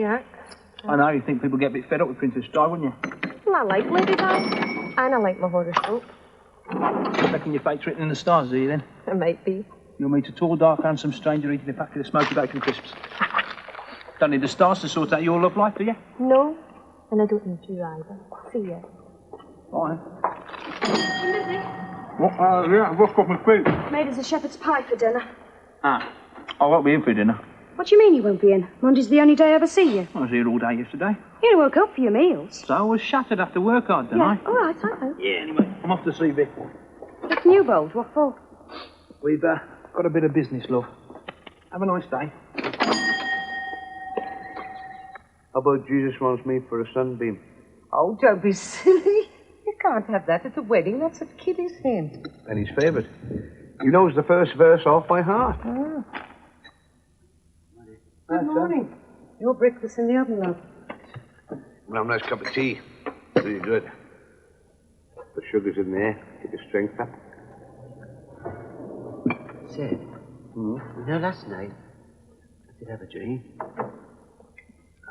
acts. I know, you think people get a bit fed up with Princess Di, wouldn't you? Well, I like ladies' acts. And I like my horoscope. You reckon your fate's written in the stars, do you, then? It might be. You'll meet a tall, dark, handsome stranger eating a packet of smoky bacon crisps. Don't need the stars to sort out your love life, do you? No, and I don't need you either. See ya. Bye. What? Yeah, I've got my food. Made us a shepherd's pie for dinner. Ah, I won't be in for dinner. What do you mean you won't be in? Monday's the only day I ever see you. I was here all day yesterday. You only woke up for your meals. So I was shattered after work hard, didn't Yeah, I? all right, I know. Yeah, anyway, I'm off to see Vic. It's new bold. What for? We've got a bit of business, love. Have a nice day. How about Jesus wants me for a sunbeam? Oh, don't be silly. You can't have that at the wedding. That's a kiddie's hint. And his favourite. He knows the first verse off by heart. Ah. Good morning. Your breakfast in the oven, love. We'll have a nice cup of tea. Really good. The sugar's in there. Get your strength up. Sid, you know, last night I did have a dream.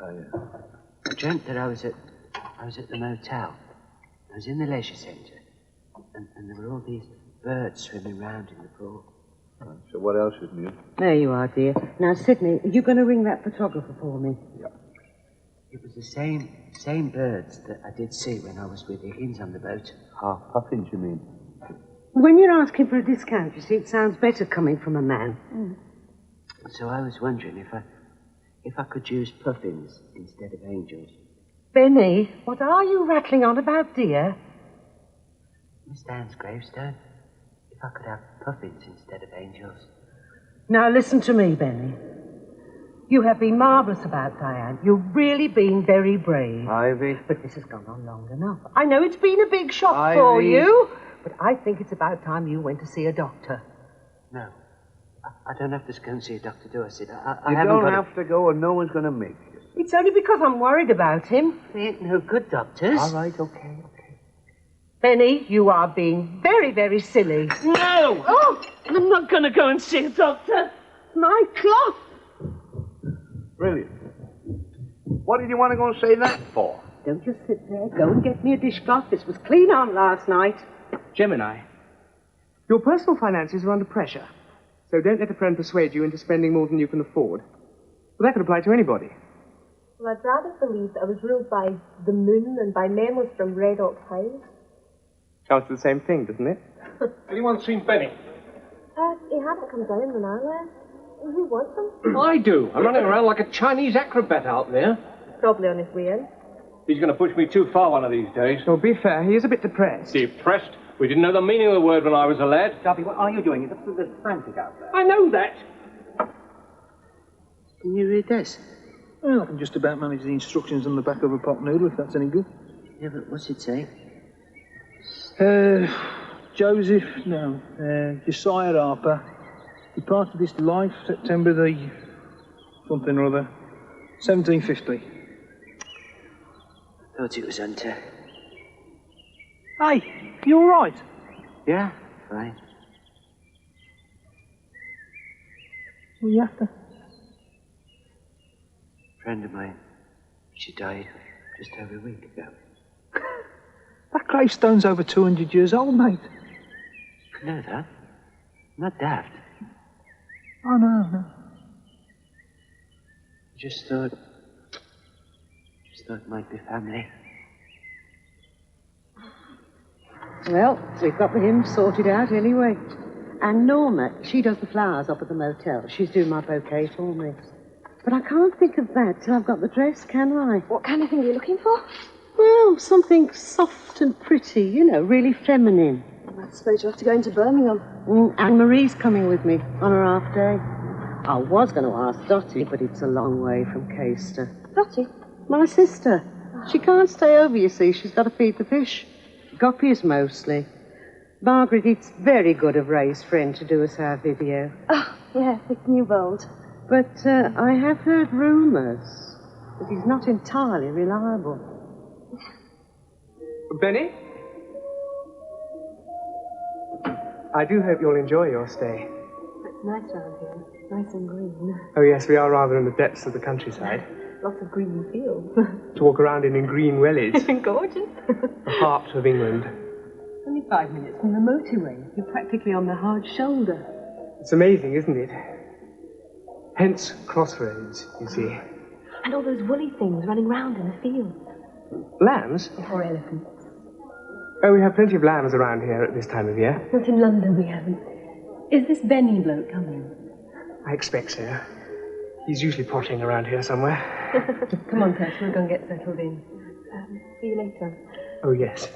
Oh, yeah. I dreamt that I was at the motel. I was in the leisure centre, and there were all these birds swimming round in the pool. Right, so what else is new? There you are, dear. Now, Sydney, are you going to ring that photographer for me? Yeah. It was the same birds that I did see when I was with Higgins on the boat. Half puffins, you mean? When you're asking for a discount, you see, it sounds better coming from a man. So I was wondering if I could use puffins instead of angels. Benny, what are you rattling on about, dear? Miss Diane's gravestone. If I could have puffins instead of angels. Now, listen to me, Benny. You have been marvellous about Diane. You've really been very brave. Ivy. But this has gone on long enough. I know it's been a big shock for you, but I think it's about time you went to see a doctor. No. I don't have to go and see a doctor, do I, Sid? I You haven't don't got have to go, or no one's going to make you. It's only because I'm worried about him. They ain't no good doctors. All right, okay. Benny, you are being very, very silly. No! Oh, I'm not going to go and see a doctor. my cloth! Brilliant. What did you want to go and say that for? Don't just sit there. Go and get me a dishcloth. This was clean on last night. Gemini, your personal finances are under pressure, so don't let a friend persuade you into spending more than you can afford. Well, that could apply to anybody. Well, I'd rather believe that I was ruled by the moon than by memos from Red Ox House. Counts to the same thing, doesn't it? Anyone seen Benny? He hadn't come down when I left. Who wants him? I do. I'm running around like a Chinese acrobat out there. Probably on his way in. He's going to push me too far one of these days. So be fair, he is a bit depressed. Depressed? We didn't know the meaning of the word when I was a lad. Darby, what are you doing? It's absolutely frantic out there. I know that. Can you read this? Well, I can just about manage the instructions on the back of a pot noodle, if that's any good. Yeah, but what's it say? Josiah Harper departed this life September the something or other, 1750. Thought it was Hunter. Hey, you all right? Yeah, fine. What are you after? Friend of mine. She died just over a week ago. That gravestone's over 200 years old, mate. You know that? I'm not daft. Oh, no. Just thought it might be family. Well, we've got the hymn sorted out anyway. And Norma, she does the flowers up at the motel. She's doing my bouquet for me. But I can't think of that till I've got the dress, can I? What kind of thing are you looking for? Well, something soft and pretty, you know, really feminine. I suppose you have to go into Birmingham. Anne-Marie's coming with me on her half day. I was going to ask Dottie, but it's a long way from Caister. Dottie? My sister. She can't stay over, you see. She's got to feed the fish. Guppies mostly. Margaret, it's very good of Ray's friend to do us our video. Oh, yeah, it's Newbold. But I have heard rumours that he's not entirely reliable. Benny? I do hope you'll enjoy your stay. It's nice round here. Nice and green. Oh, yes, we are rather in the depths of the countryside. Lots of green fields. To walk around in green wellies. Gorgeous. The heart of England. Only 5 minutes from the motorway. You're practically on the hard shoulder. It's amazing, isn't it? Hence Crossroads, you see. And all those woolly things running round in the fields. Lambs? Or elephants. Oh, we have plenty of lambs around here at this time of year. Not in London, we haven't. Is this Benny bloke coming? I expect so. He's usually potting around here somewhere. Come on, Tess, we're going to get settled in. See you later. Oh, yes.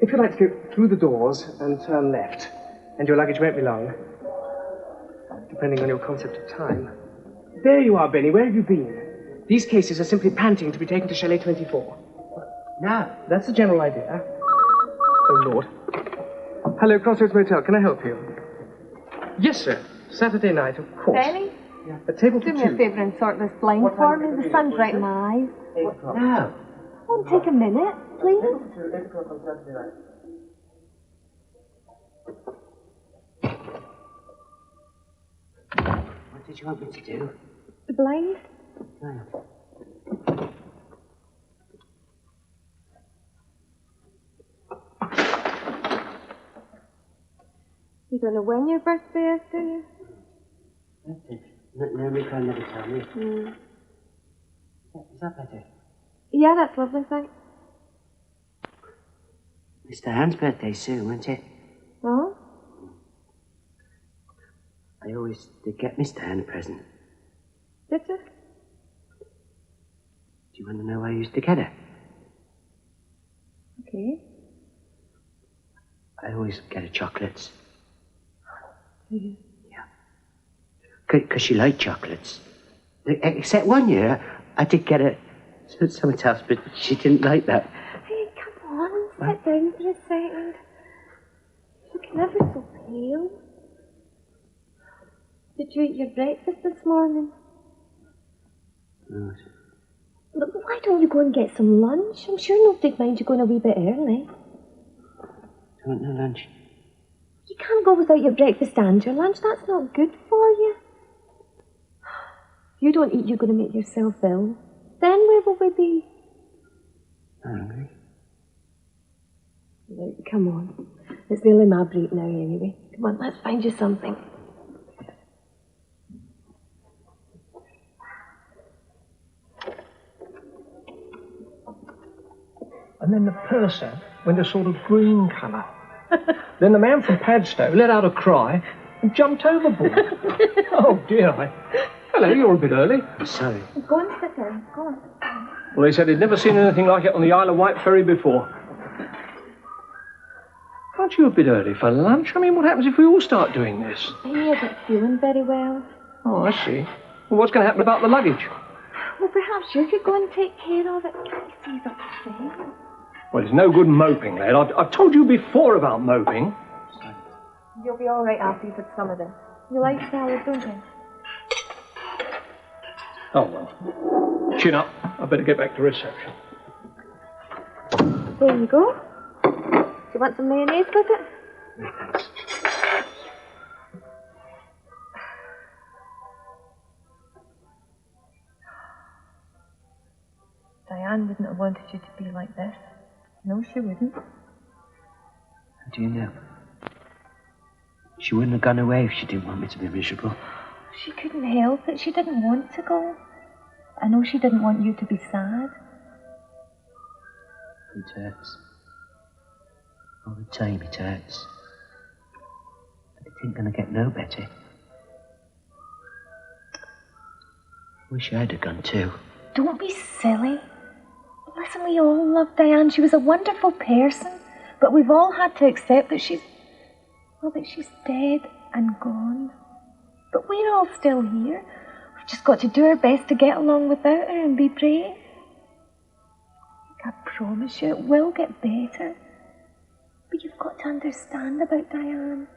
If you'd like to go through the doors and turn left, and your luggage won't be long, depending on your concept of time. There you are, Benny. Where have you been? These cases are simply panting to be taken to Chalet 24. No. That's the general idea. Oh, Lord. Hello, Crossroads Motel. Can I help you? Yes, sir. Saturday night, of course. Benny, A table for do me a two. favour and sort this blind for me. The sun's right in my eyes. No. Won't take a minute, please. 8 o'clock on Saturday night. What did you want me to do? The blind? No. You don't know when your birthday is, do you? That's it. No, we can never tell me. Mm. Is that better? Yeah, that's lovely, thanks. Mr. Hand's birthday soon, won't it? Oh? I always did get Mr. Hand a present. Did you? Do you want to know why I used to get her? Okay. I always get her chocolates. Mm-hmm. Yeah. Because she liked chocolates. Except one year, I did get her something else, but she didn't like that. Hey, come on, sit down for a second. Looking ever so pale. Did you eat your breakfast this morning? No. Look, why don't you go and get some lunch? I'm sure nobody'd mind you going a wee bit early. I want no lunch. You can't go without your breakfast and your lunch. That's not good for you. If you don't eat, you're going to make yourself ill. Then where will we be? I'm hungry. Look, come on. It's nearly my break now anyway. Come on, let's find you something. And then the purser went a sort of green colour. Then the man from Padstow let out a cry and jumped overboard. Oh, dear. Hello, you're a bit early. I'm sorry. Go and sit down. Go on. Well, he said he'd never seen anything like it on the Isle of Wight ferry before. Aren't you a bit early for lunch? I mean, what happens if we all start doing this? He isn't feeling very well. Oh, I see. Well, what's going to happen about the luggage? Well, perhaps you could go and take care of it. Can't you see he's upset? Well, it's no good moping, lad. I've told you before about moping. You'll be all right after you've had some of this. You like salad, don't you? Oh, well. Chin up. I better get back to reception. There you go. Do you want some mayonnaise with it? Diane wouldn't have wanted you to be like this. No, she wouldn't. How do you know? She wouldn't have gone away if she didn't want me to be miserable. She couldn't help it. She didn't want to go. I know she didn't want you to be sad. It hurts. All the time it hurts. But it ain't gonna get no better. Wish I'd have gone too. Don't be silly. Listen, we all love Diane. She was a wonderful person. But we've all had to accept that she's dead and gone. But we're all still here. We've just got to do our best to get along without her and be brave. I promise you it will get better. But you've got to understand about Diane.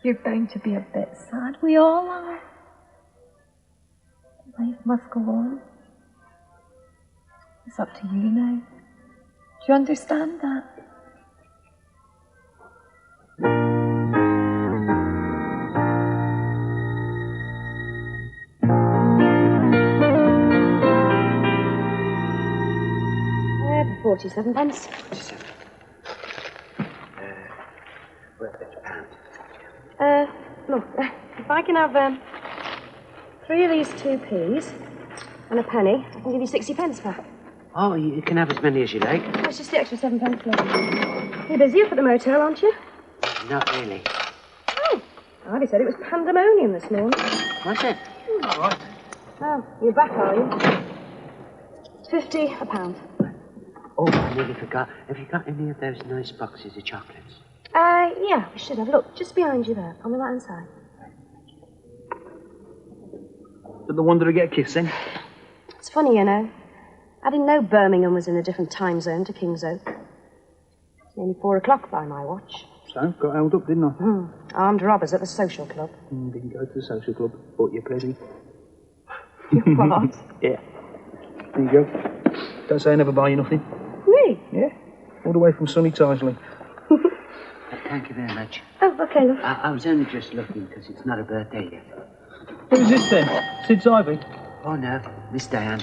You're bound to be a bit sad. We all are. Life must go on. It's up to you now. Do you understand that? 47 pence. 47. Worth it, £1. Look, if I can have 3 of these 2p's and a penny, I can give you 60 pence back. Oh, you can have as many as you like. That's just the extra 7 pence left. You're busy up at the motel, aren't you? Not really. Oh, Ivy said it was pandemonium this morning. Was it? All right. Oh, you're back, are you? It's 50 a pound. Oh, I nearly forgot. Have you got any of those nice boxes of chocolates? Yeah, we should have. Look, just behind you there, on the right-hand side. Did the wonder to get a kiss then? It's funny, you know. I didn't know Birmingham was in a different time zone to King's Oak. It's nearly 4 o'clock by my watch. So, got held up, didn't I? Armed robbers at the social club. Didn't go to the social club. Bought you a present. What? Yeah. There you go. Don't say I never buy you nothing. Me? Yeah. All the way from sunny Tisley. Thank you very much. Oh, okay, look. I was only just looking because it's not a birthday yet. Who's this then? Sid's Ivy? Oh, no. Miss Diane.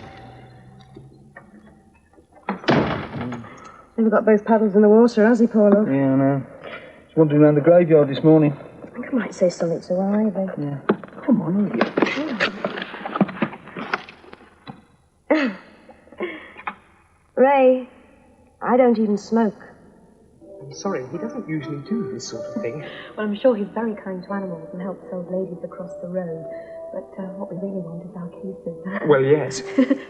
Never got both paddles in the water, has he, poor love? Yeah, I know. He's wandering around the graveyard this morning. I think I might say something to Ivy. Yeah. Come on, will you? Ray, I don't even smoke. I'm sorry, he doesn't usually do this sort of thing. Well, I'm sure he's very kind to animals and helps old ladies across the road. But what we really want is our cases. Well, yes.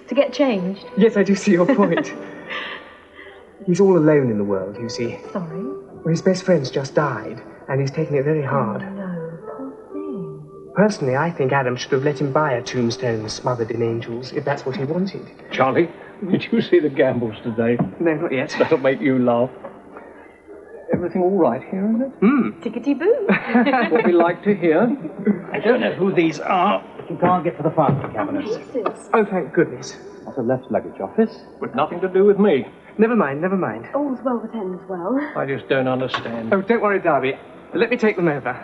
To get changed. Yes, I do see your point. He's all alone in the world, you see. Sorry? Well, his best friend's just died, and he's taken it very hard. No, poor thing. Personally, I think Adam should have let him buy a tombstone smothered in angels, if that's what he wanted. Charlie, did you see the gambles today? No, not yet. That'll make you laugh. Everything all right here, is it? Tickety-boo. What we like to hear. I don't know who these are, but you can't get to the filing cabinets. Oh, thank goodness. That's a left luggage office. With nothing to do with me. Never mind, never mind. All's well that ends well. I just don't understand. Oh, don't worry, Darby. Let me take them over.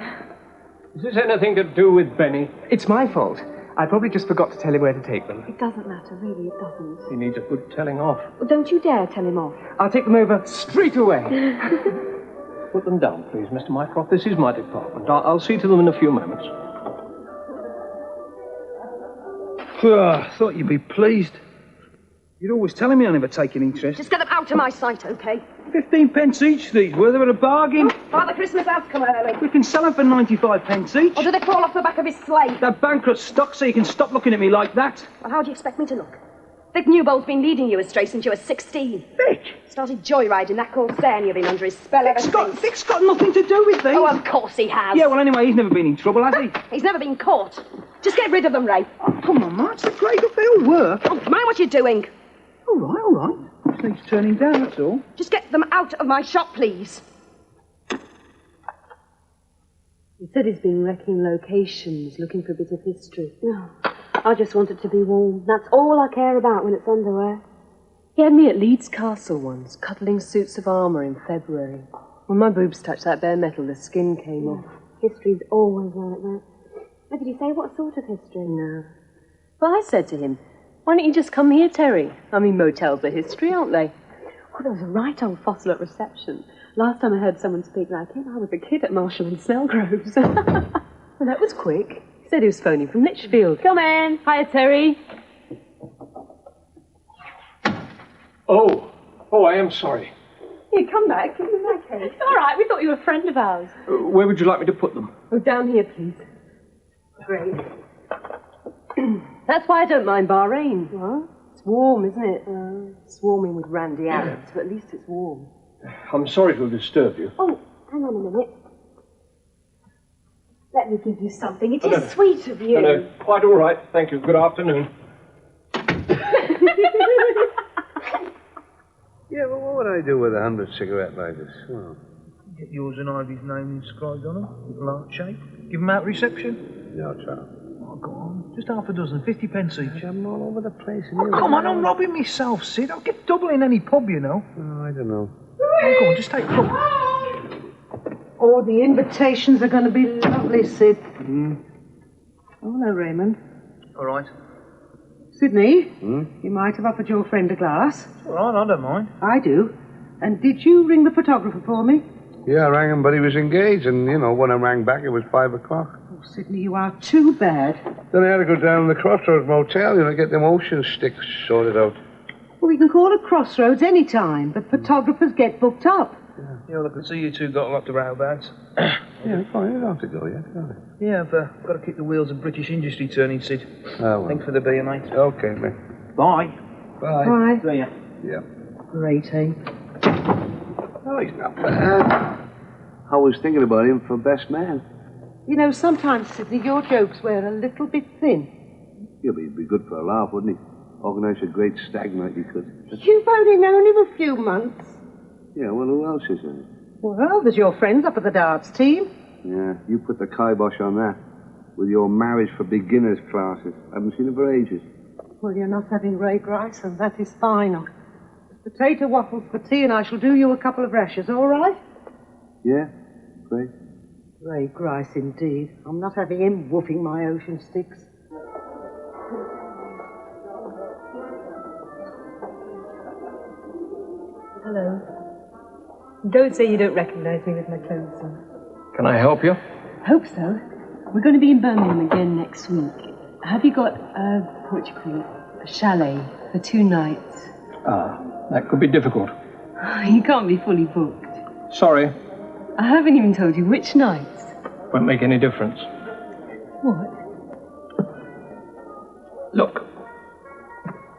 Is this anything to do with Benny? It's my fault. I probably just forgot to tell him where to take them. It doesn't matter, really, it doesn't. He needs a good telling off. Well, don't you dare tell him off. I'll take them over straight away. Put them down, please, Mr. Mycroft. This is my department. I'll see to them in a few moments. Thought you'd be pleased. You'd always telling me I never take an interest. Just get them out of my sight, okay? 15 pence each, these were. They were a bargain. Father Christmas has come early. We can sell them for 95 pence each. Or do they fall off the back of his sleigh? They're bankrupt stock, so you can stop looking at me like that. Well, how do you expect me to look? Vic Newbold's been leading you astray since you were 16. Vic? Started joyriding that Corsair and you've been under his spell ever since. Vic's got nothing to do with these. Oh, of course he has. Yeah, well, anyway, he's never been in trouble, has he? He's never been caught. Just get rid of them, Ray. Oh, come on, Mark. They're great. Look, they all work. Oh, mind what you're doing. All right. Just needs turning down, that's all. Just get them out of my shop, please. He said he's been wrecking locations, looking for a bit of history. No, I just want it to be warm. That's all I care about when it's underwear. He had me at Leeds Castle once, cuddling suits of armour in February. When my boobs touched that bare metal, the skin came off. History's always like that. What did he say? What sort of history? No. Well, I said to him, why don't you just come here, Terry? I mean, motels are history, aren't they? Oh, there was a right old fossil at reception. Last time I heard someone speak like him, I was a kid at Marshall and Snellgrove's. Well, that was quick. He said he was phoning from Lichfield. Come in. Hiya, Terry. Oh, I am sorry. Here, come back. Give me my case. It's all right. We thought you were a friend of ours. Where would you like me to put them? Oh, down here, please. Great. That's why I don't mind Bahrain. What? It's warm, isn't it? Swarming with randy Arabs, but at least it's warm. I'm sorry to have disturbed you. Oh, hang on a minute. Let me give you something. It is no. sweet of you. No, quite all right. Thank you. Good afternoon. Yeah, well, what would I do with 100 cigarette lighters? Well, Get yours and Ivy's name inscribed on them, with large shape. Give them out at reception. no, Charles. Oh, go on. Just half a dozen, 50 pence each. I'm all over the place. And Oh, come on, I'm robbing myself, Sid. I'll get double in any pub, you know. Oh, I don't know. Oh, go on, just take a couple. Oh, the invitations are going to be lovely, Sid. Oh, hello, Raymond. All right. Sydney, Hmm? you might have offered your friend a glass. All right, I don't mind. I do. And did you ring the photographer for me? Yeah, I rang him, but he was engaged, and, when I rang back, it was 5 o'clock. Oh, Sydney, you are too bad. Then I had to go down to the Crossroads Motel, get them ocean sticks sorted out. Well, we can call at Crossroads any time, but photographers get booked up. Yeah, well, I can see you two got a lot to row about. Yeah, fine, you don't have to go yet, don't you? Yeah, I've got to keep the wheels of British industry turning, Sid. Oh, well. Thanks for the beer, mate. Okay, mate. Bye. Bye. Bye. See ya. Yeah. Great, eh? Oh, he's not bad. I was thinking about him for best man. You know, sometimes, Sydney, your jokes were a little bit thin. Yeah, but he'd be good for a laugh, wouldn't he? Organise a great stag night, he could. You've only known him a few months. Yeah, well, who else is in it? Well, there's your friends up at the darts team. Yeah, you put the kibosh on that. With your marriage for beginners classes. I haven't seen it for ages. Well, you're not having Ray Grice, and that is final. Potato waffles for tea, and I shall do you a couple of rashers, all right? Yeah? Great. Ray Grice, indeed. I'm not having him woofing my ocean sticks. Hello. Don't say you don't recognize me with my clothes on. Can I help you? Hope so. We're going to be in Birmingham again next week. Have you got what do you call it? A chalet for 2 nights? That could be difficult. You can't be fully booked. Sorry, I haven't even told you which nights. won't make any difference. What? Look,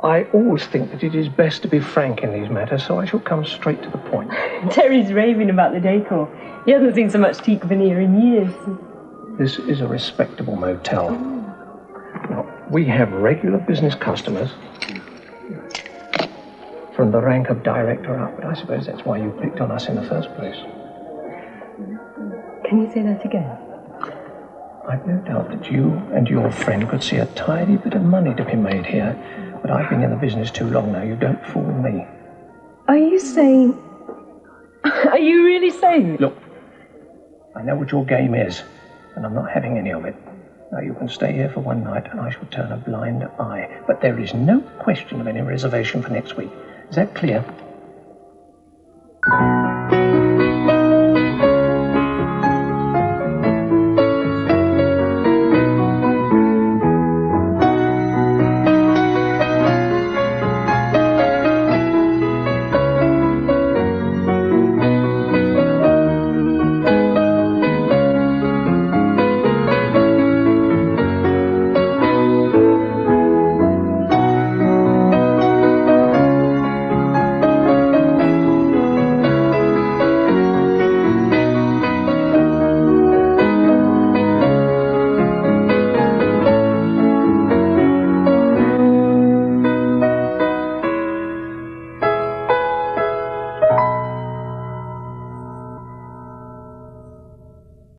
I always think that it is best to be frank in these matters, so I shall come straight to the point. Terry's raving about the decor. He hasn't seen so much teak veneer in years. This is a respectable motel. Now, we have regular business customers from the rank of director up, but I suppose that's why you picked on us in the first place. Can you say that again? I've no doubt that you and your friend could see a tidy bit of money to be made here, but I've been in the business too long now. You don't fool me. Are you saying... Are you really saying... Look, I know what your game is, and I'm not having any of it. Now, you can stay here for 1 night, and I shall turn a blind eye. But there is no question of any reservation for next week. Is that clear?